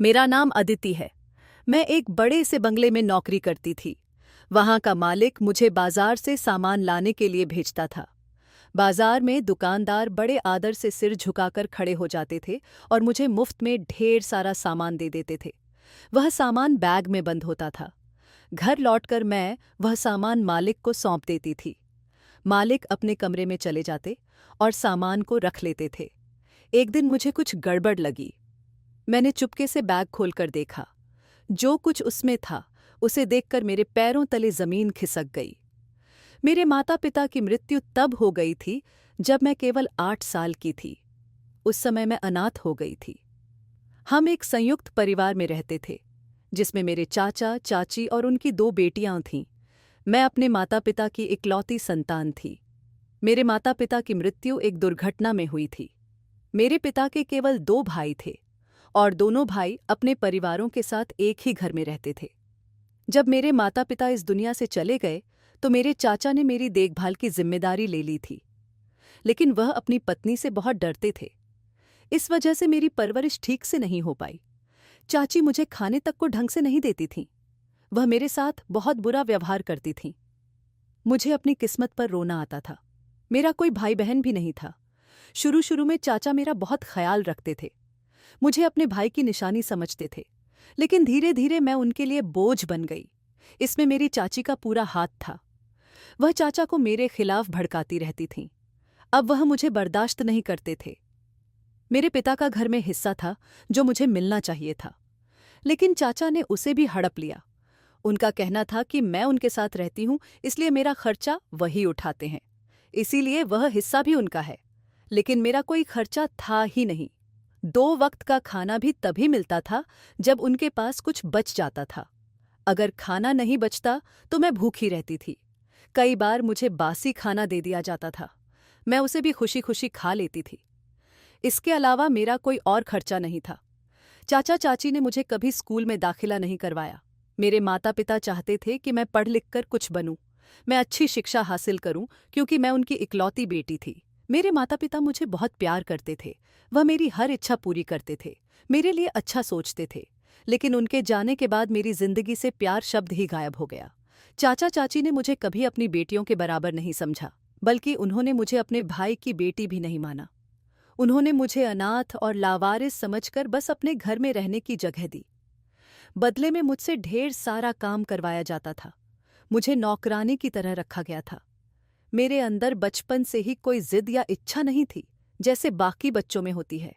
मेरा नाम अदिति है। मैं एक बड़े से बंगले में नौकरी करती थी। वहां का मालिक मुझे बाजार से सामान लाने के लिए भेजता था। बाजार में दुकानदार बड़े आदर से सिर झुकाकर खड़े हो जाते थे और मुझे मुफ्त में ढेर सारा सामान दे देते थे। वह सामान बैग में बंद होता था। घर लौटकर मैं वह सामान मालिक को सौंप देती थी। मालिक अपने कमरे में चले जाते और सामान को रख लेते थे। एक दिन मुझे कुछ गड़बड़ लगी। मैंने चुपके से बैग खोलकर देखा। जो कुछ उसमें था उसे देखकर मेरे पैरों तले जमीन खिसक गई। मेरे माता पिता की मृत्यु तब हो गई थी जब मैं केवल 8 साल की थी। उस समय मैं अनाथ हो गई थी। हम एक संयुक्त परिवार में रहते थे जिसमें मेरे चाचा चाची और उनकी 2 बेटियां थीं। मैं अपने माता पिता की इकलौती संतान थी। मेरे माता पिता की मृत्यु एक दुर्घटना में हुई थी। मेरे पिता के केवल 2 भाई थे और दोनों भाई अपने परिवारों के साथ एक ही घर में रहते थे। जब मेरे माता पिता इस दुनिया से चले गए तो मेरे चाचा ने मेरी देखभाल की जिम्मेदारी ले ली थी, लेकिन वह अपनी पत्नी से बहुत डरते थे। इस वजह से मेरी परवरिश ठीक से नहीं हो पाई। चाची मुझे खाने तक को ढंग से नहीं देती थीं। वह मेरे साथ बहुत बुरा व्यवहार करती थीं। मुझे अपनी किस्मत पर रोना आता था। मेरा कोई भाई बहन भी नहीं था। शुरू शुरू में चाचा मेरा बहुत ख्याल रखते थे, मुझे अपने भाई की निशानी समझते थे, लेकिन धीरे धीरे मैं उनके लिए बोझ बन गई। इसमें मेरी चाची का पूरा हाथ था। वह चाचा को मेरे खिलाफ भड़काती रहती थीं। अब वह मुझे बर्दाश्त नहीं करते थे। मेरे पिता का घर में हिस्सा था जो मुझे मिलना चाहिए था, लेकिन चाचा ने उसे भी हड़प लिया। उनका कहना था कि मैं उनके साथ रहती हूं इसलिए मेरा खर्चा वही उठाते हैं, इसीलिए वह हिस्सा भी उनका है। लेकिन मेरा कोई खर्चा था ही नहीं। 2 वक्त का खाना भी तभी मिलता था जब उनके पास कुछ बच जाता था। अगर खाना नहीं बचता तो मैं भूखी रहती थी। कई बार मुझे बासी खाना दे दिया जाता था। मैं उसे भी खुशी खुशी खा लेती थी। इसके अलावा मेरा कोई और खर्चा नहीं था। चाचा चाची ने मुझे कभी स्कूल में दाखिला नहीं करवाया। मेरे माता पिता चाहते थे कि मैं पढ़ लिख कर कुछ बनूं, मैं अच्छी शिक्षा हासिल करूं, क्योंकि मैं उनकी इकलौती बेटी थी। मेरे माता पिता मुझे बहुत प्यार करते थे। वह मेरी हर इच्छा पूरी करते थे, मेरे लिए अच्छा सोचते थे। लेकिन उनके जाने के बाद मेरी जिंदगी से प्यार शब्द ही गायब हो गया। चाचा चाची ने मुझे कभी अपनी बेटियों के बराबर नहीं समझा, बल्कि उन्होंने मुझे अपने भाई की बेटी भी नहीं माना। उन्होंने मुझे अनाथ और लावारिस समझकर बस अपने घर में रहने की जगह दी। बदले में मुझसे ढेर सारा काम करवाया जाता था। मुझे नौकरानी की तरह रखा गया था। मेरे अंदर बचपन से ही कोई जिद या इच्छा नहीं थी जैसे बाकी बच्चों में होती है।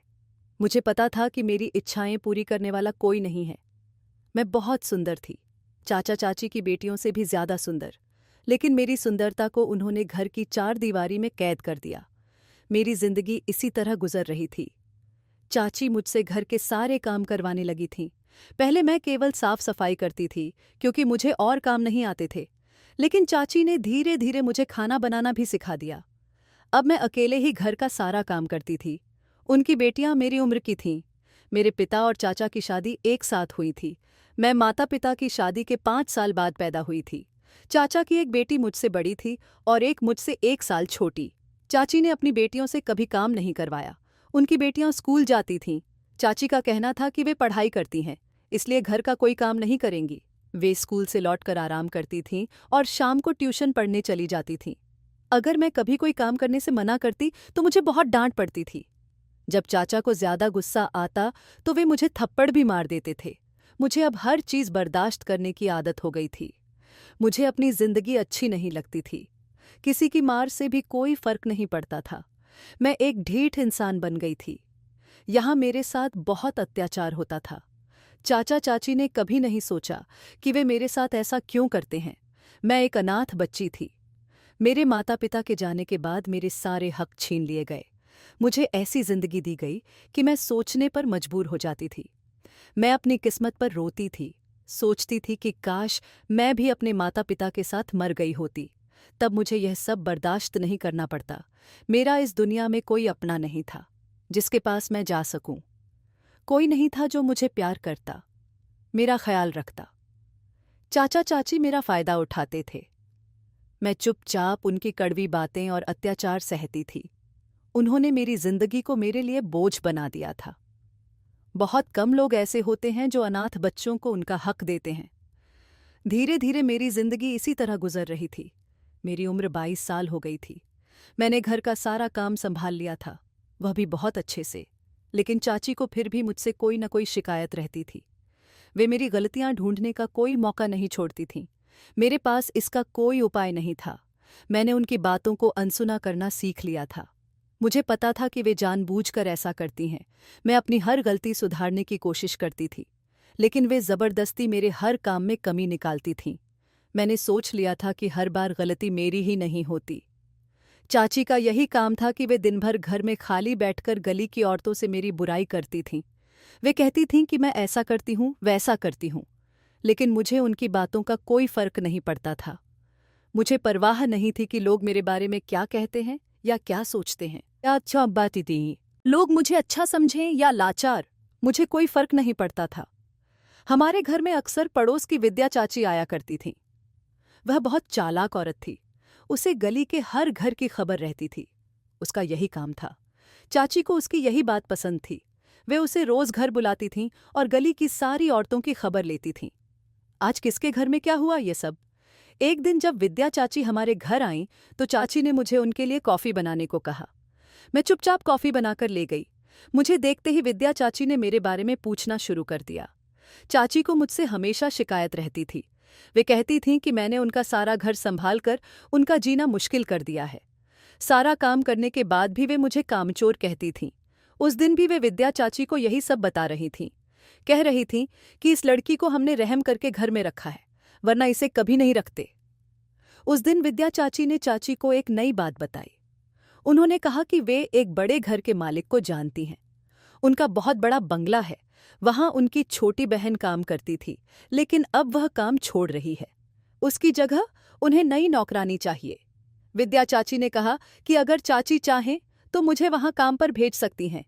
मुझे पता था कि मेरी इच्छाएं पूरी करने वाला कोई नहीं है। मैं बहुत सुंदर थी, चाचा चाची की बेटियों से भी ज्यादा सुंदर, लेकिन मेरी सुंदरता को उन्होंने घर की 4 दीवारी में कैद कर दिया। मेरी जिंदगी इसी तरह गुजर रही थी। चाची मुझसे घर के सारे काम करवाने लगी थीं। पहले मैं केवल साफ सफाई करती थी क्योंकि मुझे और काम नहीं आते थे, लेकिन चाची ने धीरे धीरे मुझे खाना बनाना भी सिखा दिया। अब मैं अकेले ही घर का सारा काम करती थी। उनकी बेटियां मेरी उम्र की थीं। मेरे पिता और चाचा की शादी एक साथ हुई थी। मैं माता पिता की शादी के 5 साल बाद पैदा हुई थी। चाचा की एक बेटी मुझसे बड़ी थी और एक मुझसे 1 साल छोटी। चाची ने अपनी बेटियों से कभी काम नहीं करवाया। उनकी बेटियां स्कूल जाती थीं। चाची का कहना था कि वे पढ़ाई करती हैं, इसलिए घर का कोई काम नहीं करेंगी। वे स्कूल से लौटकर आराम करती थीं और शाम को ट्यूशन पढ़ने चली जाती थीं। अगर मैं कभी कोई काम करने से मना करती तो मुझे बहुत डांट पड़ती थी। जब चाचा को ज्यादा गुस्सा आता तो वे मुझे थप्पड़ भी मार देते थे। मुझे अब हर चीज बर्दाश्त करने की आदत हो गई थी। मुझे अपनी जिंदगी अच्छी नहीं लगती थी। किसी की मार से भी कोई फर्क नहीं पड़ता था। मैं एक ढीठ इंसान बन गई थी। यहाँ मेरे साथ बहुत अत्याचार होता था। चाचा चाची ने कभी नहीं सोचा कि वे मेरे साथ ऐसा क्यों करते हैं। मैं एक अनाथ बच्ची थी। मेरे माता पिता के जाने के बाद मेरे सारे हक छीन लिए गए। मुझे ऐसी जिंदगी दी गई कि मैं सोचने पर मजबूर हो जाती थी। मैं अपनी किस्मत पर रोती थी, सोचती थी कि काश मैं भी अपने माता पिता के साथ मर गई होती। तब मुझे यह सब बर्दाश्त नहीं करना पड़ता। मेरा इस दुनिया में कोई अपना नहीं था जिसके पास मैं जा सकूं। कोई नहीं था जो मुझे प्यार करता, मेरा ख्याल रखता। चाचा चाची मेरा फायदा उठाते थे। मैं चुपचाप उनकी कड़वी बातें और अत्याचार सहती थी। उन्होंने मेरी जिंदगी को मेरे लिए बोझ बना दिया था। बहुत कम लोग ऐसे होते हैं जो अनाथ बच्चों को उनका हक देते हैं। धीरे धीरे मेरी जिंदगी इसी तरह गुजर रही थी। मेरी उम्र 22 साल हो गई थी। मैंने घर का सारा काम संभाल लिया था, वह भी बहुत अच्छे से। लेकिन चाची को फिर भी मुझसे कोई न कोई शिकायत रहती थी। वे मेरी गलतियां ढूंढने का कोई मौका नहीं छोड़ती थीं। मेरे पास इसका कोई उपाय नहीं था। मैंने उनकी बातों को अनसुना करना सीख लिया था। मुझे पता था कि वे जानबूझकर ऐसा करती हैं। मैं अपनी हर गलती सुधारने की कोशिश करती थी, लेकिन वे जबरदस्ती मेरे हर काम में कमी निकालती थीं। मैंने सोच लिया था कि हर बार गलती मेरी ही नहीं होती। चाची का यही काम था कि वे दिन भर घर में खाली बैठकर गली की औरतों से मेरी बुराई करती थीं। वे कहती थीं कि मैं ऐसा करती हूँ, वैसा करती हूँ, लेकिन मुझे उनकी बातों का कोई फर्क नहीं पड़ता था। मुझे परवाह नहीं थी कि लोग मेरे बारे में क्या कहते हैं या क्या सोचते हैं। क्या अच्छा बात थी, लोग मुझे अच्छा समझें या लाचार, मुझे कोई फर्क नहीं पड़ता था। हमारे घर में अक्सर पड़ोस की विद्या चाची आया करती थीं। वह बहुत चालाक औरत थी। उसे गली के हर घर की खबर रहती थी। उसका यही काम था। चाची को उसकी यही बात पसंद थी। वे उसे रोज घर बुलाती थीं और गली की सारी औरतों की खबर लेती थीं। आज किसके घर में क्या हुआ ये सब। एक दिन जब विद्या चाची हमारे घर आईं तो चाची ने मुझे उनके लिए कॉफी बनाने को कहा। मैं चुपचाप कॉफी बनाकर ले गई। मुझे देखते ही विद्या चाची ने मेरे बारे में पूछना शुरू कर दिया। चाची को मुझसे हमेशा शिकायत रहती थी। वे कहती थीं कि मैंने उनका सारा घर संभाल कर उनका जीना मुश्किल कर दिया है। सारा काम करने के बाद भी वे मुझे कामचोर कहती थीं। उस दिन भी वे विद्या चाची को यही सब बता रही थीं। कह रही थीं कि इस लड़की को हमने रहम करके घर में रखा है, वरना इसे कभी नहीं रखते। उस दिन विद्या चाची ने चाची को एक नई बात बताई। उन्होंने कहा कि वे एक बड़े घर के मालिक को जानती हैं। उनका बहुत बड़ा बंगला है। वहां उनकी छोटी बहन काम करती थी, लेकिन अब वह काम छोड़ रही है। उसकी जगह उन्हें नई नौकरानी चाहिए। विद्या चाची ने कहा कि अगर चाची चाहें तो मुझे वहां काम पर भेज सकती हैं।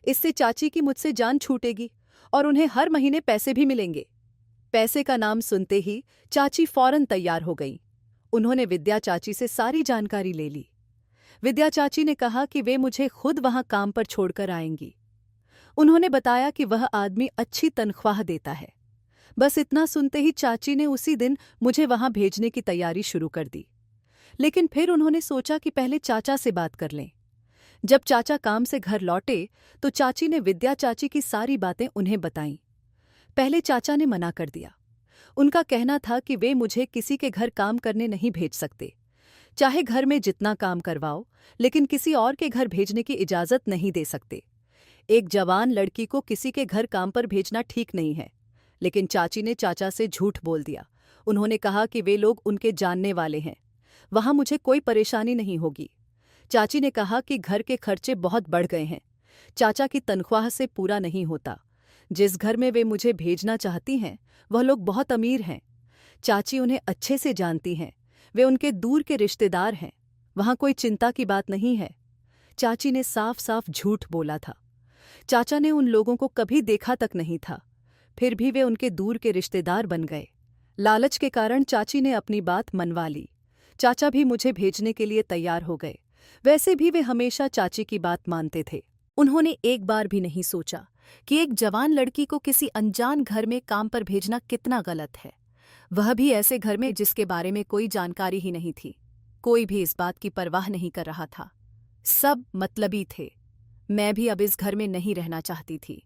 इससे चाची की मुझसे जान छूटेगी और उन्हें हर महीने पैसे भी मिलेंगे। पैसे का नाम सुनते ही चाची फौरन तैयार हो गई। उन्होंने विद्या चाची से सारी जानकारी ले ली। विद्या चाची ने कहा कि वे मुझे खुद वहां काम पर छोड़कर आएंगी। उन्होंने बताया कि वह आदमी अच्छी तनख्वाह देता है। बस इतना सुनते ही चाची ने उसी दिन मुझे वहां भेजने की तैयारी शुरू कर दी। लेकिन फिर उन्होंने सोचा कि पहले चाचा से बात कर लें। जब चाचा काम से घर लौटे तो चाची ने विद्या चाची की सारी बातें उन्हें बताईं। पहले चाचा ने मना कर दिया। उनका कहना था कि वे मुझे किसी के घर काम करने नहीं भेज सकते। चाहे घर में जितना काम करवाओ, लेकिन किसी और के घर भेजने की इजाजत नहीं दे सकते। एक जवान लड़की को किसी के घर काम पर भेजना ठीक नहीं है। लेकिन चाची ने चाचा से झूठ बोल दिया। उन्होंने कहा कि वे लोग उनके जानने वाले हैं, वहां मुझे कोई परेशानी नहीं होगी। चाची ने कहा कि घर के खर्चे बहुत बढ़ गए हैं, चाचा की तनख्वाह से पूरा नहीं होता। जिस घर में वे मुझे भेजना चाहती हैं वह लोग बहुत अमीर हैं। चाची उन्हें अच्छे से जानती हैं, वे उनके दूर के रिश्तेदार हैं, वहां कोई चिंता की बात नहीं है। चाची ने साफ साफ झूठ बोला था। चाचा ने उन लोगों को कभी देखा तक नहीं था, फिर भी वे उनके दूर के रिश्तेदार बन गए। लालच के कारण चाची ने अपनी बात मनवा ली। चाचा भी मुझे भेजने के लिए तैयार हो गए। वैसे भी वे हमेशा चाची की बात मानते थे। उन्होंने एक बार भी नहीं सोचा कि एक जवान लड़की को किसी अनजान घर में काम पर भेजना कितना गलत है, वह भी ऐसे घर में जिसके बारे में कोई जानकारी ही नहीं थी। कोई भी इस बात की परवाह नहीं कर रहा था। सब मतलबी थे। मैं भी अब इस घर में नहीं रहना चाहती थी।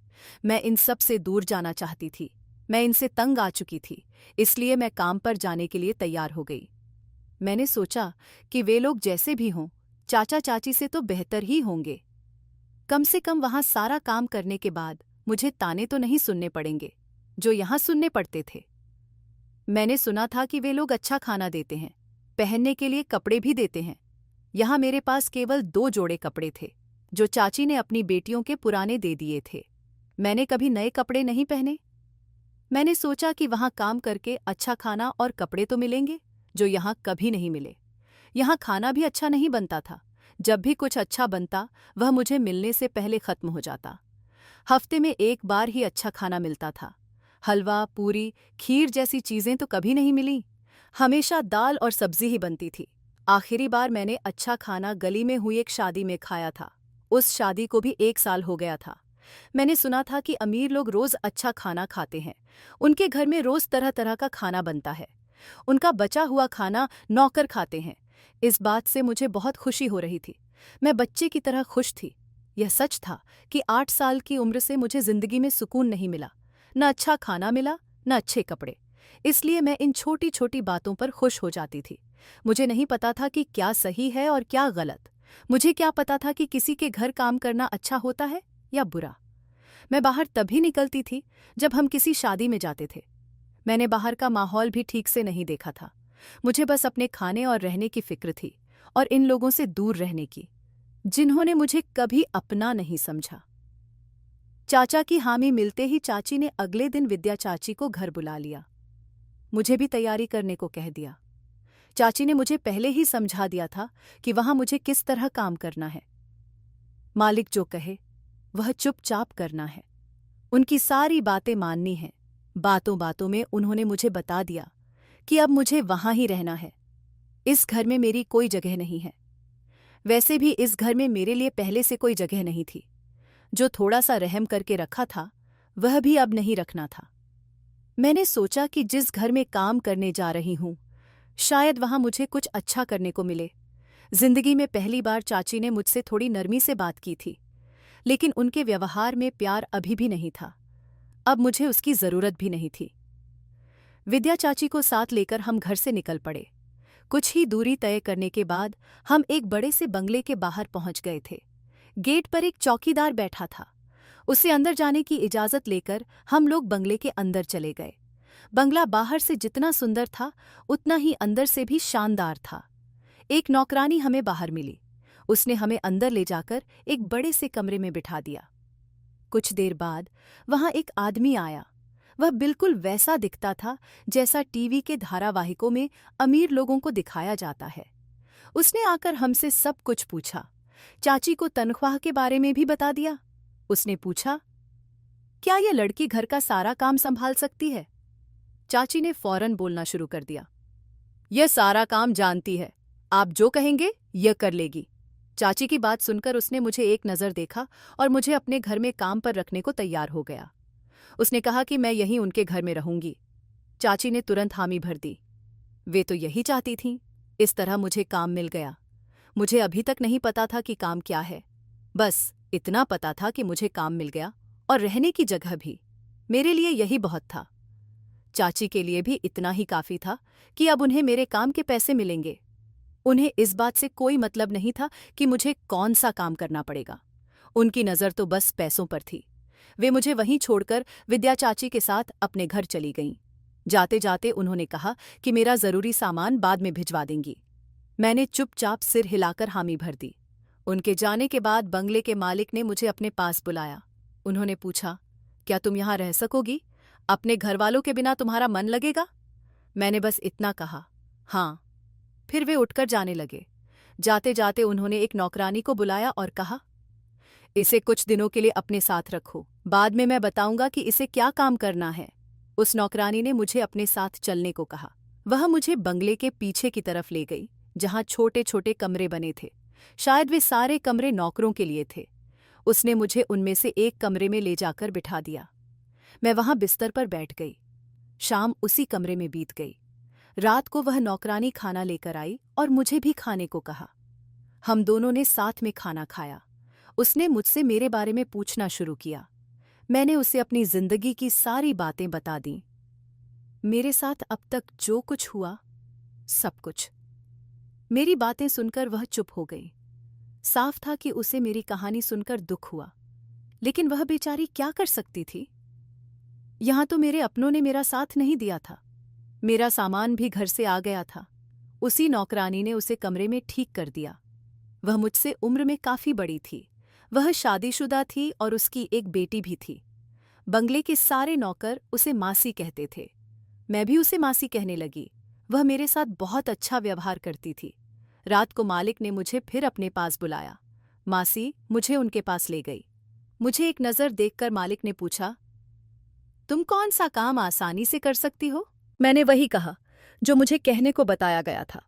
मैं इन सब से दूर जाना चाहती थी। मैं इनसे तंग आ चुकी थी, इसलिए मैं काम पर जाने के लिए तैयार हो गई। मैंने सोचा कि वे लोग जैसे भी हों, चाचा चाची से तो बेहतर ही होंगे। कम से कम वहां सारा काम करने के बाद मुझे ताने तो नहीं सुनने पड़ेंगे जो यहां सुनने पड़ते थे। मैंने सुना था कि वे लोग अच्छा खाना देते हैं, पहनने के लिए कपड़े भी देते हैं। यहाँ मेरे पास केवल 2 जोड़े कपड़े थे जो चाची ने अपनी बेटियों के पुराने दे दिए थे। मैंने कभी नए कपड़े नहीं पहने। मैंने सोचा कि वहाँ काम करके अच्छा खाना और कपड़े तो मिलेंगे जो यहाँ कभी नहीं मिले। यहाँ खाना भी अच्छा नहीं बनता था। जब भी कुछ अच्छा बनता वह मुझे मिलने से पहले खत्म हो जाता। हफ्ते में एक बार ही अच्छा खाना मिलता था। हलवा, पूरी, खीर जैसी चीजें तो कभी नहीं मिली। हमेशा दाल और सब्जी ही बनती थी। आखिरी बार मैंने अच्छा खाना गली में हुई एक शादी में खाया था। उस शादी को भी 1 साल हो गया था। मैंने सुना था कि अमीर लोग रोज अच्छा खाना खाते हैं। उनके घर में रोज तरह तरह का खाना बनता है। उनका बचा हुआ खाना नौकर खाते हैं। इस बात से मुझे बहुत खुशी हो रही थी। मैं बच्चे की तरह खुश थी। यह सच था कि 8 साल की उम्र से मुझे जिंदगी में सुकून नहीं मिला। न अच्छा खाना मिला, न अच्छे कपड़े। इसलिए मैं इन छोटी छोटी बातों पर खुश हो जाती थी। मुझे नहीं पता था कि क्या सही है और क्या गलत। मुझे क्या पता था कि किसी के घर काम करना अच्छा होता है या बुरा। मैं बाहर तभी निकलती थी जब हम किसी शादी में जाते थे। मैंने बाहर का माहौल भी ठीक से नहीं देखा था। मुझे बस अपने खाने और रहने की फिक्र थी, और इन लोगों से दूर रहने की, जिन्होंने मुझे कभी अपना नहीं समझा। चाचा की हामी मिलते ही चाची ने अगले दिन विद्या चाची को घर बुला लिया। मुझे भी तैयारी करने को कह दिया। चाची ने मुझे पहले ही समझा दिया था कि वहां मुझे किस तरह काम करना है। मालिक जो कहे वह चुपचाप करना है। उनकी सारी बातें माननी है। बातों बातों में उन्होंने मुझे बता दिया कि अब मुझे वहां ही रहना है। इस घर में मेरी कोई जगह नहीं है। वैसे भी इस घर में मेरे लिए पहले से कोई जगह नहीं थी। जो थोड़ा सा रहम करके रखा था वह भी अब नहीं रखना था। मैंने सोचा कि जिस घर में काम करने जा रही हूं, शायद वहां मुझे कुछ अच्छा करने को मिले। जिंदगी में पहली बार चाची ने मुझसे थोड़ी नरमी से बात की थी, लेकिन उनके व्यवहार में प्यार अभी भी नहीं था। अब मुझे उसकी जरूरत भी नहीं थी। विद्या चाची को साथ लेकर हम घर से निकल पड़े। कुछ ही दूरी तय करने के बाद हम एक बड़े से बंगले के बाहर पहुंच गए थे। गेट पर एक चौकीदार बैठा था। उसे अंदर जाने की इजाजत लेकर हम लोग बंगले के अंदर चले गए। बंगला बाहर से जितना सुंदर था, उतना ही अंदर से भी शानदार था। एक नौकरानी हमें बाहर मिली। उसने हमें अंदर ले जाकर एक बड़े से कमरे में बिठा दिया। कुछ देर बाद वहां एक आदमी आया। वह बिल्कुल वैसा दिखता था जैसा टीवी के धारावाहिकों में अमीर लोगों को दिखाया जाता है। उसने आकर हमसे सब कुछ पूछा। चाची को तनख्वाह के बारे में भी बता दिया। उसने पूछा, क्या यह लड़की घर का सारा काम संभाल सकती है? चाची ने फौरन बोलना शुरू कर दिया, यह सारा काम जानती है, आप जो कहेंगे यह कर लेगी। चाची की बात सुनकर उसने मुझे एक नज़र देखा और मुझे अपने घर में काम पर रखने को तैयार हो गया। उसने कहा कि मैं यहीं उनके घर में रहूंगी। चाची ने तुरंत हामी भर दी। वे तो यही चाहती थीं। इस तरह मुझे काम मिल गया। मुझे अभी तक नहीं पता था कि काम क्या है। बस इतना पता था कि मुझे काम मिल गया और रहने की जगह भी। मेरे लिए यही बहुत था। चाची के लिए भी इतना ही काफी था कि अब उन्हें मेरे काम के पैसे मिलेंगे। उन्हें इस बात से कोई मतलब नहीं था कि मुझे कौन सा काम करना पड़ेगा। उनकी नज़र तो बस पैसों पर थी। वे मुझे वहीं छोड़कर विद्या चाची के साथ अपने घर चली गईं। जाते जाते उन्होंने कहा कि मेरा ज़रूरी सामान बाद में भिजवा देंगी। मैंने चुपचाप सिर हिलाकर हामी भर दी। उनके जाने के बाद बंगले के मालिक ने मुझे अपने पास बुलाया। उन्होंने पूछा, क्या तुम यहाँ रह सकोगी? अपने घरवालों के बिना तुम्हारा मन लगेगा? मैंने बस इतना कहा, हाँ। फिर वे उठकर जाने लगे। जाते जाते उन्होंने एक नौकरानी को बुलाया और कहा, इसे कुछ दिनों के लिए अपने साथ रखो, बाद में मैं बताऊंगा कि इसे क्या काम करना है। उस नौकरानी ने मुझे अपने साथ चलने को कहा। वह मुझे बंगले के पीछे की तरफ ले गई, जहां छोटे छोटे कमरे बने थे। शायद वे सारे कमरे नौकरों के लिए थे। उसने मुझे उनमें से एक कमरे में ले जाकर बिठा दिया। मैं वहां बिस्तर पर बैठ गई। शाम उसी कमरे में बीत गई। रात को वह नौकरानी खाना लेकर आई और मुझे भी खाने को कहा। हम दोनों ने साथ में खाना खाया। उसने मुझसे मेरे बारे में पूछना शुरू किया। मैंने उसे अपनी जिंदगी की सारी बातें बता दीं। मेरे साथ अब तक जो कुछ हुआ, सब कुछ। मेरी बातें सुनकर वह चुप हो गई। साफ था कि उसे मेरी कहानी सुनकर दुख हुआ, लेकिन वह बेचारी क्या कर सकती थी? यहां तो मेरे अपनों ने मेरा साथ नहीं दिया था। मेरा सामान भी घर से आ गया था। उसी नौकरानी ने उसे कमरे में ठीक कर दिया। वह मुझसे उम्र में काफी बड़ी थी। वह शादीशुदा थी और उसकी एक बेटी भी थी। बंगले के सारे नौकर उसे मासी कहते थे। मैं भी उसे मासी कहने लगी। वह मेरे साथ बहुत अच्छा व्यवहार करती थी। रात को मालिक ने मुझे फिर अपने पास बुलाया। मासी मुझे उनके पास ले गई। मुझे एक नज़र देखकर मालिक ने पूछा, तुम कौन सा काम आसानी से कर सकती हो? मैंने वही कहा जो मुझे कहने को बताया गया था।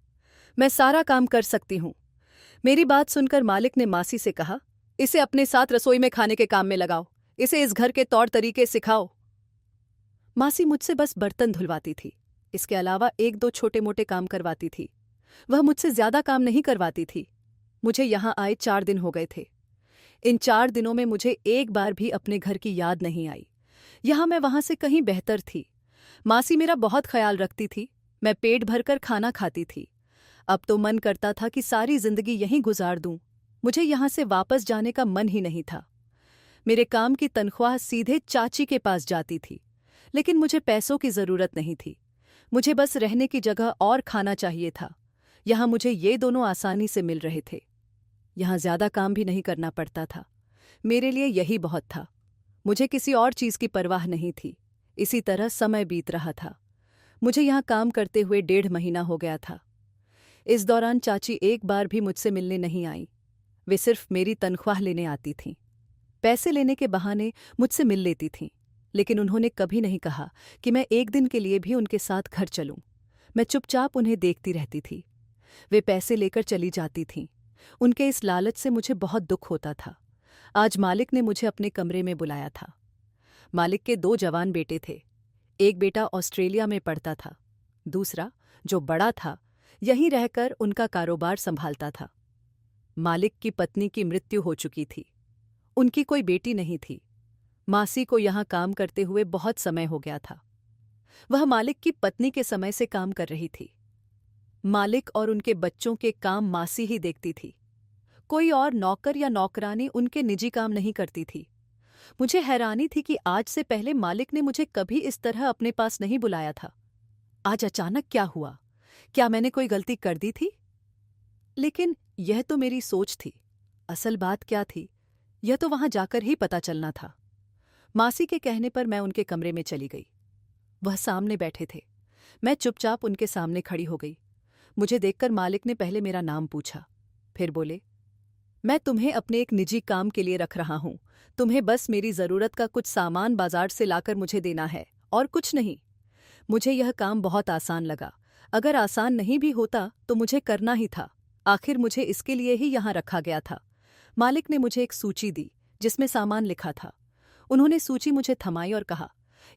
मैं सारा काम कर सकती हूँ। मेरी बात सुनकर मालिक ने मासी से कहा, इसे अपने साथ रसोई में खाने के काम में लगाओ। इसे इस घर के तौर तरीके सिखाओ। मासी मुझसे बस बर्तन धुलवाती थी, इसके अलावा एक दो छोटे मोटे काम करवाती थी। वह मुझसे ज्यादा काम नहीं करवाती थी। मुझे यहाँ आए 4 दिन हो गए थे। इन 4 दिनों में मुझे एक बार भी अपने घर की याद नहीं आई। यहाँ मैं वहां से कहीं बेहतर थी। मासी मेरा बहुत ख्याल रखती थी, मैं पेट भरकर खाना खाती थी। अब तो मन करता था कि सारी जिंदगी यहीं गुजार दूं। मुझे यहाँ से वापस जाने का मन ही नहीं था। मेरे काम की तनख्वाह सीधे चाची के पास जाती थी, लेकिन मुझे पैसों की जरूरत नहीं थी। मुझे बस रहने की जगह और खाना चाहिए था। यहाँ मुझे ये दोनों आसानी से मिल रहे थे। यहाँ ज्यादा काम भी नहीं करना पड़ता था। मेरे लिए यही बहुत था। मुझे किसी और चीज की परवाह नहीं थी। इसी तरह समय बीत रहा था। मुझे यहाँ काम करते हुए 1.5 महीना हो गया था। इस दौरान चाची एक बार भी मुझसे मिलने नहीं आई। वे सिर्फ मेरी तनख्वाह लेने आती थीं। पैसे लेने के बहाने मुझसे मिल लेती थीं, लेकिन उन्होंने कभी नहीं कहा कि मैं एक दिन के लिए भी उनके साथ घर चलूं। मैं चुपचाप उन्हें देखती रहती थी। वे पैसे लेकर चली जाती थीं। उनके इस लालच से मुझे बहुत दुख होता था। आज मालिक ने मुझे अपने कमरे में बुलाया था। मालिक के 2 जवान बेटे थे। एक बेटा ऑस्ट्रेलिया में पढ़ता था, दूसरा, जो बड़ा था, यहीं रहकर उनका कारोबार संभालता था। मालिक की पत्नी की मृत्यु हो चुकी थी। उनकी कोई बेटी नहीं थी। मासी को यहाँ काम करते हुए बहुत समय हो गया था। वह मालिक की पत्नी के समय से काम कर रही थी। मालिक और उनके बच्चों के काम मासी ही देखती थी। कोई और नौकर या नौकरानी उनके निजी काम नहीं करती थी। मुझे हैरानी थी कि आज से पहले मालिक ने मुझे कभी इस तरह अपने पास नहीं बुलाया था। आज अचानक क्या हुआ? क्या मैंने कोई गलती कर दी थी? लेकिन यह तो मेरी सोच थी। असल बात क्या थी, यह तो वहां जाकर ही पता चलना था। मासी के कहने पर मैं उनके कमरे में चली गई। वह सामने बैठे थे। मैं चुपचाप उनके सामने खड़ी हो गई। मुझे देखकर मालिक ने पहले मेरा नाम पूछा, फिर बोले, मैं तुम्हें अपने एक निजी काम के लिए रख रहा हूं। तुम्हें बस मेरी जरूरत का कुछ सामान बाजार से लाकर मुझे देना है, और कुछ नहीं। मुझे यह काम बहुत आसान लगा। अगर आसान नहीं भी होता तो मुझे करना ही था। आखिर मुझे इसके लिए ही यहाँ रखा गया था। मालिक ने मुझे एक सूची दी जिसमें सामान लिखा था। उन्होंने सूची मुझे थमाई और कहा,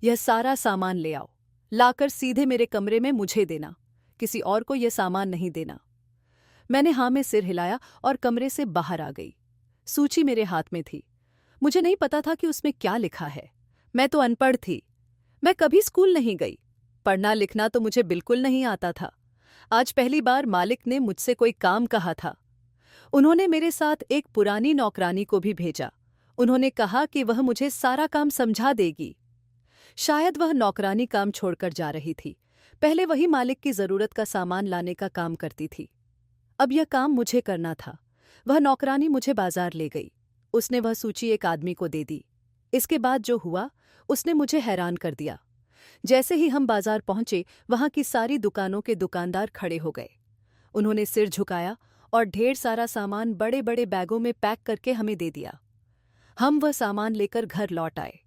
यह सारा सामान ले आओ, लाकर सीधे मेरे कमरे में मुझे देना। किसी और को यह सामान नहीं देना। मैंने हाँ में सिर हिलाया और कमरे से बाहर आ गई। सूची मेरे हाथ में थी। मुझे नहीं पता था कि उसमें क्या लिखा है। मैं तो अनपढ़ थी। मैं कभी स्कूल नहीं गई। पढ़ना लिखना तो मुझे बिल्कुल नहीं आता था। आज पहली बार मालिक ने मुझसे कोई काम कहा था। उन्होंने मेरे साथ एक पुरानी नौकरानी को भी भेजा। उन्होंने कहा कि वह मुझे सारा काम समझा देगी। शायद वह नौकरानी काम छोड़कर जा रही थी। पहले वही मालिक की जरूरत का सामान लाने का काम करती थी। अब यह काम मुझे करना था। वह नौकरानी मुझे बाजार ले गई। उसने वह सूची एक आदमी को दे दी। इसके बाद जो हुआ, उसने मुझे हैरान कर दिया। जैसे ही हम बाजार पहुंचे, वहां की सारी दुकानों के दुकानदार खड़े हो गए। उन्होंने सिर झुकाया और ढेर सारा सामान बड़े बड़े बैगों में पैक करके हमें दे दिया। हम वह सामान लेकर घर लौट आए।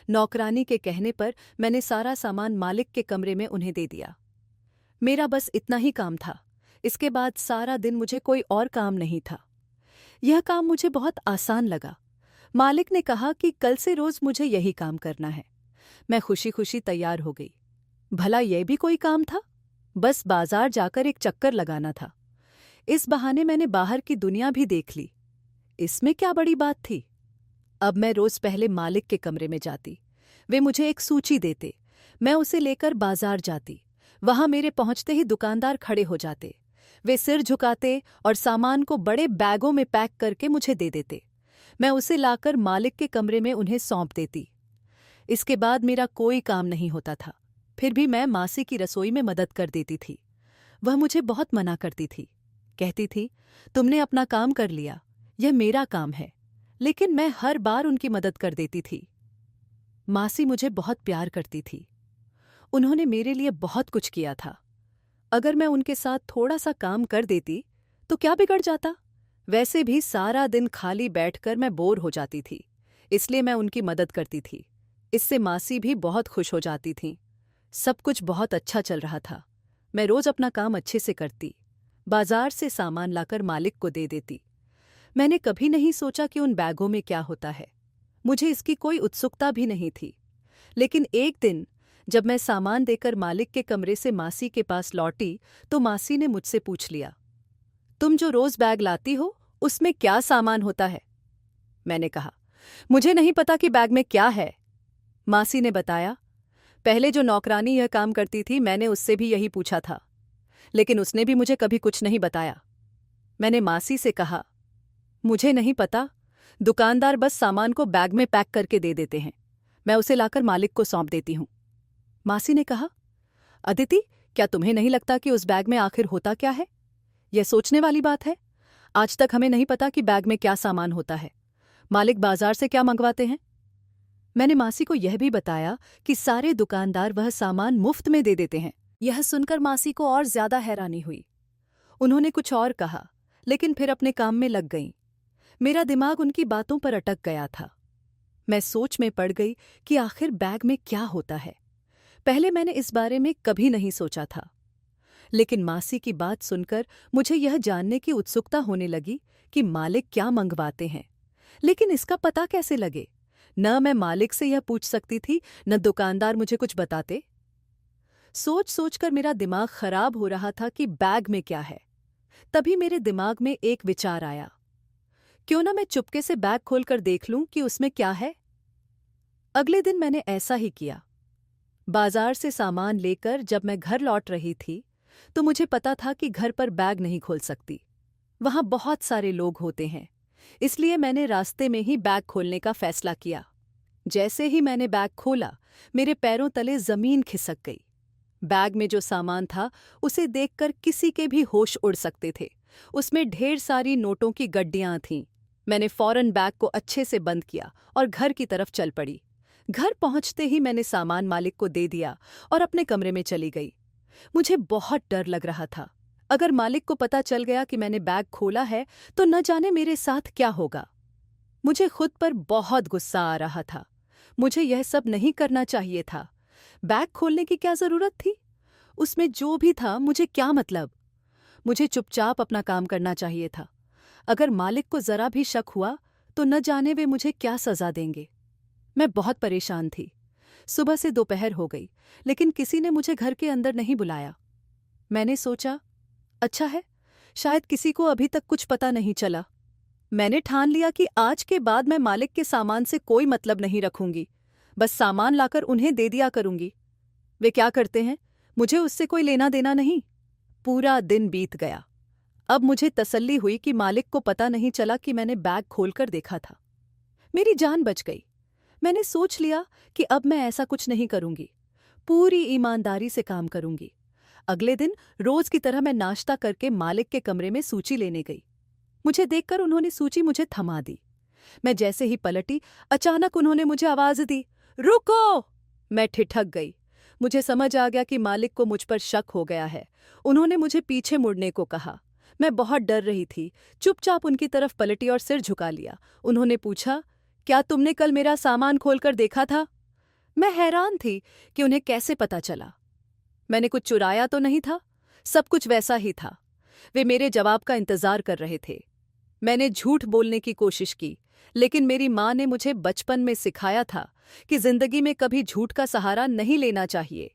नौकरानी के कहने पर मैंने सारा सामान मालिक के कमरे में उन्हें दे दिया। मेरा बस इतना ही काम था। इसके बाद सारा दिन मुझे कोई और काम नहीं था। यह काम मुझे बहुत आसान लगा। मालिक ने कहा कि कल से रोज मुझे यही काम करना है। मैं खुशी खुशी तैयार हो गई। भला यह भी कोई काम था? बस बाजार जाकर एक चक्कर लगाना था। इस बहाने मैंने बाहर की दुनिया भी देख ली। इसमें क्या बड़ी बात थी? अब मैं रोज पहले मालिक के कमरे में जाती। वे मुझे एक सूची देते। मैं उसे लेकर बाजार जाती। वहां मेरे पहुंचते ही दुकानदार खड़े हो जाते। वे सिर झुकाते और सामान को बड़े बैगों में पैक करके मुझे दे देते। मैं उसे लाकर मालिक के कमरे में उन्हें सौंप देती। इसके बाद मेरा कोई काम नहीं होता था। फिर भी मैं मासी की रसोई में मदद कर देती थी। वह मुझे बहुत मना करती थी। कहती थी, तुमने अपना काम कर लिया, यह मेरा काम है। लेकिन मैं हर बार उनकी मदद कर देती थी। मासी मुझे बहुत प्यार करती थी। उन्होंने मेरे लिए बहुत कुछ किया था। अगर मैं उनके साथ थोड़ा सा काम कर देती तो क्या बिगड़ जाता? वैसे भी सारा दिन खाली बैठकर मैं बोर हो जाती थी, इसलिए मैं उनकी मदद करती थी। इससे मासी भी बहुत खुश हो जाती थीं। सब कुछ बहुत अच्छा चल रहा था। मैं रोज अपना काम अच्छे से करती। बाजार से सामान लाकर मालिक को दे देती। मैंने कभी नहीं सोचा कि उन बैगों में क्या होता है। मुझे इसकी कोई उत्सुकता भी नहीं थी। लेकिन एक दिन जब मैं सामान देकर मालिक के कमरे से मासी के पास लौटी तो मासी ने मुझसे पूछ लिया, तुम जो रोज बैग लाती हो उसमें क्या सामान होता है? मैंने कहा, मुझे नहीं पता कि बैग में क्या है। मासी ने बताया, पहले जो नौकरानी यह काम करती थी मैंने उससे भी यही पूछा था, लेकिन उसने भी मुझे कभी कुछ नहीं बताया। मैंने मासी से कहा, मुझे नहीं पता, दुकानदार बस सामान को बैग में पैक करके दे देते हैं, मैं उसे लाकर मालिक को सौंप देती हूं। मासी ने कहा, अदिति, क्या तुम्हें नहीं लगता कि उस बैग में आखिर होता क्या है? यह सोचने वाली बात है। आज तक हमें नहीं पता कि बैग में क्या सामान होता है। मालिक बाजार से क्या मंगवाते हैं? मैंने मासी को यह भी बताया कि सारे दुकानदार वह सामान मुफ्त में दे देते हैं। यह सुनकर मासी को और ज्यादा हैरानी हुई। उन्होंने कुछ और कहा, लेकिन फिर अपने काम में लग गईं। मेरा दिमाग उनकी बातों पर अटक गया था। मैं सोच में पड़ गई कि आखिर बैग में क्या होता है। पहले मैंने इस बारे में कभी नहीं सोचा था, लेकिन मासी की बात सुनकर मुझे यह जानने की उत्सुकता होने लगी कि मालिक क्या मंगवाते हैं। लेकिन इसका पता कैसे लगे? न मैं मालिक से यह पूछ सकती थी, न दुकानदार मुझे कुछ बताते। सोच सोचकर मेरा दिमाग खराब हो रहा था कि बैग में क्या है। तभी मेरे दिमाग में एक विचार आया, क्यों ना मैं चुपके से बैग खोलकर देख लूं कि उसमें क्या है। अगले दिन मैंने ऐसा ही किया। बाजार से सामान लेकर जब मैं घर लौट रही थी तो मुझे पता था कि घर पर बैग नहीं खोल सकती, वहां बहुत सारे लोग होते हैं। इसलिए मैंने रास्ते में ही बैग खोलने का फैसला किया। जैसे ही मैंने बैग खोला, मेरे पैरों तले जमीन खिसक गई। बैग में जो सामान था उसे देखकर किसी के भी होश उड़ सकते थे। उसमें ढेर सारी नोटों की गड्डियां थीं। मैंने फौरन बैग को अच्छे से बंद किया और घर की तरफ चल पड़ी। घर पहुंचते ही मैंने सामान मालिक को दे दिया और अपने कमरे में चली गई। मुझे बहुत डर लग रहा था। अगर मालिक को पता चल गया कि मैंने बैग खोला है तो न जाने मेरे साथ क्या होगा। मुझे खुद पर बहुत गुस्सा आ रहा था। मुझे यह सब नहीं करना चाहिए था। बैग खोलने की क्या जरूरत थी? उसमें जो भी था मुझे क्या मतलब? मुझे चुपचाप अपना काम करना चाहिए था। अगर मालिक को जरा भी शक हुआ तो न जाने वे मुझे क्या सजा देंगे। मैं बहुत परेशान थी। सुबह से दोपहर हो गई, लेकिन किसी ने मुझे घर के अंदर नहीं बुलाया। मैंने सोचा, अच्छा है, शायद किसी को अभी तक कुछ पता नहीं चला। मैंने ठान लिया कि आज के बाद मैं मालिक के सामान से कोई मतलब नहीं रखूंगी। बस सामान लाकर उन्हें दे दिया करूंगी। वे क्या करते हैं, मुझे उससे कोई लेना देना नहीं। पूरा दिन बीत गया। अब मुझे तसल्ली हुई कि मालिक को पता नहीं चला कि मैंने बैग खोलकर देखा था। मेरी जान बच गई। मैंने सोच लिया कि अब मैं ऐसा कुछ नहीं करूंगी। पूरी ईमानदारी से काम करूंगी। अगले दिन रोज की तरह मैं नाश्ता करके मालिक के कमरे में सूची लेने गई। मुझे देखकर उन्होंने सूची मुझे थमा दी। मैं जैसे ही पलटी, अचानक उन्होंने मुझे आवाज दी, रुको! मैं ठिठक गई। मुझे समझ आ गया कि मालिक को मुझ पर शक हो गया है। उन्होंने मुझे पीछे मुड़ने को कहा। मैं बहुत डर रही थी। चुपचाप उनकी तरफ पलटी और सिर झुका लिया। उन्होंने पूछा, क्या तुमने कल मेरा सामान खोलकर देखा था? मैं हैरान थी कि उन्हें कैसे पता चला। मैंने कुछ चुराया तो नहीं था। सब कुछ वैसा ही था। वे मेरे जवाब का इंतजार कर रहे थे। मैंने झूठ बोलने की कोशिश की, लेकिन मेरी माँ ने मुझे बचपन में सिखाया था कि जिंदगी में कभी झूठ का सहारा नहीं लेना चाहिए।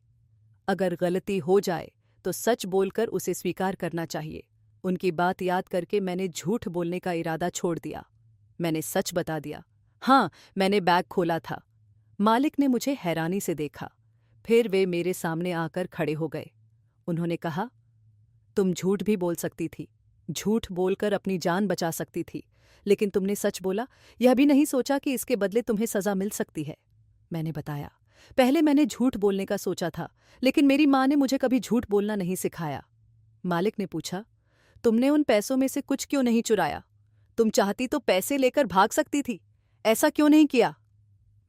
अगर गलती हो जाए तो सच बोलकर उसे स्वीकार करना चाहिए। उनकी बात याद करके मैंने झूठ बोलने का इरादा छोड़ दिया। मैंने सच बता दिया, हाँ, मैंने बैग खोला था। मालिक ने मुझे हैरानी से देखा। फिर वे मेरे सामने आकर खड़े हो गए। उन्होंने कहा, तुम झूठ भी बोल सकती थी, झूठ बोलकर अपनी जान बचा सकती थी, लेकिन तुमने सच बोला। यह भी नहीं सोचा कि इसके बदले तुम्हें सजा मिल सकती है। मैंने बताया, पहले मैंने झूठ बोलने का सोचा था, लेकिन मेरी माँ ने मुझे कभी झूठ बोलना नहीं सिखाया। मालिक ने पूछा, तुमने उन पैसों में से कुछ क्यों नहीं चुराया? तुम चाहती तो पैसे लेकर भाग सकती थी, ऐसा क्यों नहीं किया?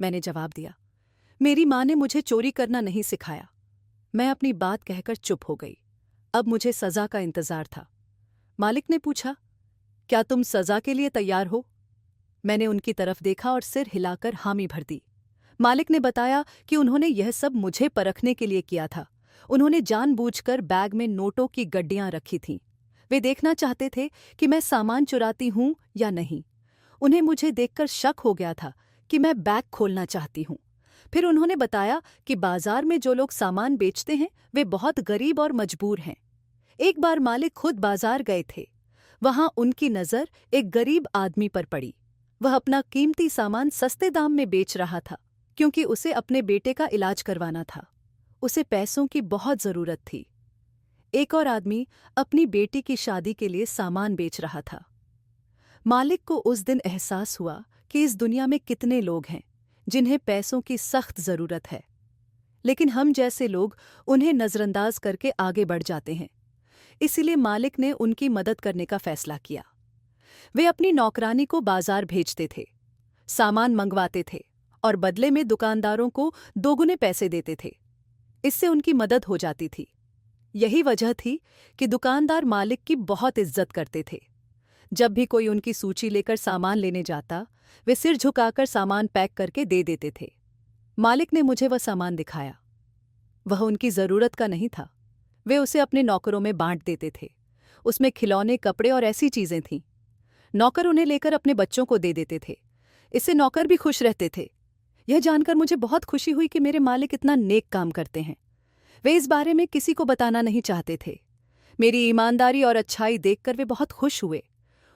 मैंने जवाब दिया, मेरी माँ ने मुझे चोरी करना नहीं सिखाया। मैं अपनी बात कहकर चुप हो गई। अब मुझे सजा का इंतजार था। मालिक ने पूछा, क्या तुम सजा के लिए तैयार हो? मैंने उनकी तरफ देखा और सिर हिलाकर हामी भर दी। मालिक ने बताया कि उन्होंने यह सब मुझे परखने के लिए किया था। उन्होंने जानबूझकर बैग में नोटों की गड्डियां रखी थीं। वे देखना चाहते थे कि मैं सामान चुराती हूं या नहीं। उन्हें मुझे देखकर शक हो गया था कि मैं बैग खोलना चाहती हूँ। फिर उन्होंने बताया कि बाजार में जो लोग सामान बेचते हैं वे बहुत गरीब और मजबूर हैं। एक बार मालिक खुद बाजार गए थे। वहां उनकी नज़र एक गरीब आदमी पर पड़ी। वह अपना कीमती सामान सस्ते दाम में बेच रहा था क्योंकि उसे अपने बेटे का इलाज करवाना था। उसे पैसों की बहुत ज़रूरत थी। एक और आदमी अपनी बेटी की शादी के लिए सामान बेच रहा था। मालिक को उस दिन एहसास हुआ कि इस दुनिया में कितने लोग हैं जिन्हें पैसों की सख्त ज़रूरत है, लेकिन हम जैसे लोग उन्हें नज़रअंदाज करके आगे बढ़ जाते हैं। इसीलिए मालिक ने उनकी मदद करने का फैसला किया। वे अपनी नौकरानी को बाजार भेजते थे, सामान मंगवाते थे और बदले में दुकानदारों को दोगुने पैसे देते थे। इससे उनकी मदद हो जाती थी। यही वजह थी कि दुकानदार मालिक की बहुत इज्जत करते थे। जब भी कोई उनकी सूची लेकर सामान लेने जाता, वे सिर झुकाकर सामान पैक करके दे देते थे। मालिक ने मुझे वह सामान दिखाया। वह उनकी ज़रूरत का नहीं था। वे उसे अपने नौकरों में बांट देते थे। उसमें खिलौने, कपड़े और ऐसी चीज़ें थीं। नौकर उन्हें लेकर अपने बच्चों को दे देते थे। इससे नौकर भी खुश रहते थे। यह जानकर मुझे बहुत खुशी हुई कि मेरे मालिक इतना नेक काम करते हैं। वे इस बारे में किसी को बताना नहीं चाहते थे। मेरी ईमानदारी और अच्छाई देखकर वे बहुत खुश हुए।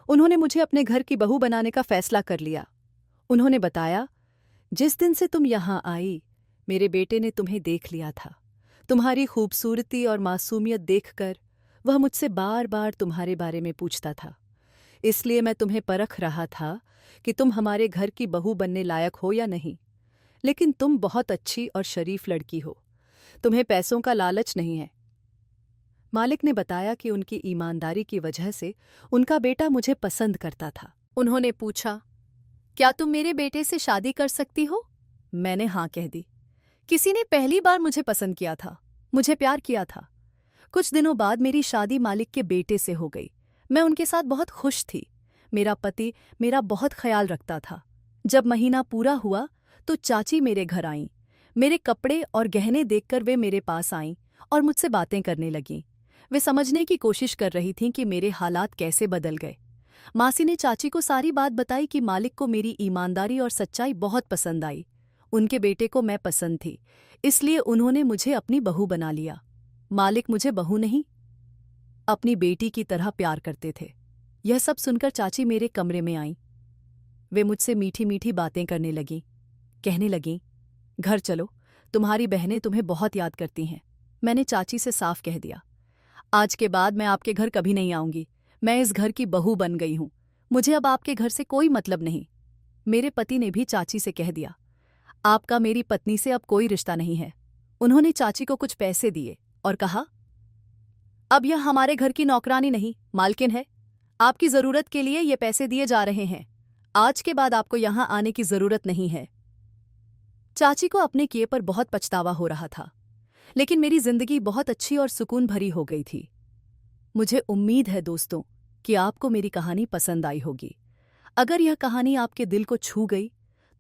उन्होंने मुझे अपने घर की बहू बनाने का फैसला कर लिया। उन्होंने बताया, जिस दिन से तुम यहाँ आई, मेरे बेटे ने तुम्हें देख लिया था। तुम्हारी खूबसूरती और मासूमियत देखकर वह मुझसे बार बार तुम्हारे बारे में पूछता था। इसलिए मैं तुम्हें परख रहा था कि तुम हमारे घर की बहू बनने लायक हो या नहीं। लेकिन तुम बहुत अच्छी और शरीफ लड़की हो। तुम्हें पैसों का लालच नहीं है। मालिक ने बताया कि उनकी ईमानदारी की वजह से उनका बेटा मुझे पसंद करता था। उन्होंने पूछा, क्या तुम मेरे बेटे से शादी कर सकती हो? मैंने हाँ कह दी। किसी ने पहली बार मुझे पसंद किया था, मुझे प्यार किया था। कुछ दिनों बाद मेरी शादी मालिक के बेटे से हो गई। मैं उनके साथ बहुत खुश थी। मेरा पति मेरा बहुत ख्याल रखता था। जब महीना पूरा हुआ तो चाची मेरे घर आईं। मेरे कपड़े और गहने देखकर वे मेरे पास आईं और मुझसे बातें करने लगीं। वे समझने की कोशिश कर रही थीं कि मेरे हालात कैसे बदल गए। मासी ने चाची को सारी बात बताई कि मालिक को मेरी ईमानदारी और सच्चाई बहुत पसंद आई। उनके बेटे को मैं पसंद थी, इसलिए उन्होंने मुझे अपनी बहू बना लिया। मालिक मुझे बहू नहीं, अपनी बेटी की तरह प्यार करते थे। यह सब सुनकर चाची मेरे कमरे में आईं। वे मुझसे मीठी मीठी बातें करने लगीं। कहने लगीं, घर चलो, तुम्हारी बहनें तुम्हें बहुत याद करती हैं। मैंने चाची से साफ कह दिया, आज के बाद मैं आपके घर कभी नहीं आऊंगी। मैं इस घर की बहू बन गई हूं। मुझे अब आपके घर से कोई मतलब नहीं। मेरे पति ने भी चाची से कह दिया, आपका मेरी पत्नी से अब कोई रिश्ता नहीं है। उन्होंने चाची को कुछ पैसे दिए और कहा, अब यह हमारे घर की नौकरानी नहीं, मालकिन है। आपकी ज़रूरत के लिए ये पैसे दिए जा रहे हैं। आज के बाद आपको यहाँ आने की ज़रूरत नहीं है। चाची को अपने किए पर बहुत पछतावा हो रहा था, लेकिन मेरी जिंदगी बहुत अच्छी और सुकून भरी हो गई थी। मुझे उम्मीद है दोस्तों कि आपको मेरी कहानी पसंद आई होगी। अगर यह कहानी आपके दिल को छू गई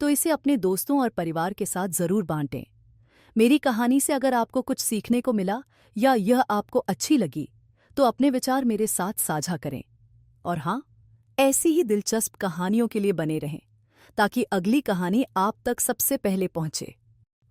तो इसे अपने दोस्तों और परिवार के साथ ज़रूर बांटें। मेरी कहानी से अगर आपको कुछ सीखने को मिला या यह आपको अच्छी लगी तो अपने विचार मेरे साथ साझा करें। और हाँ, ऐसी ही दिलचस्प कहानियों के लिए बने रहें ताकि अगली कहानी आप तक सबसे पहले पहुंचे।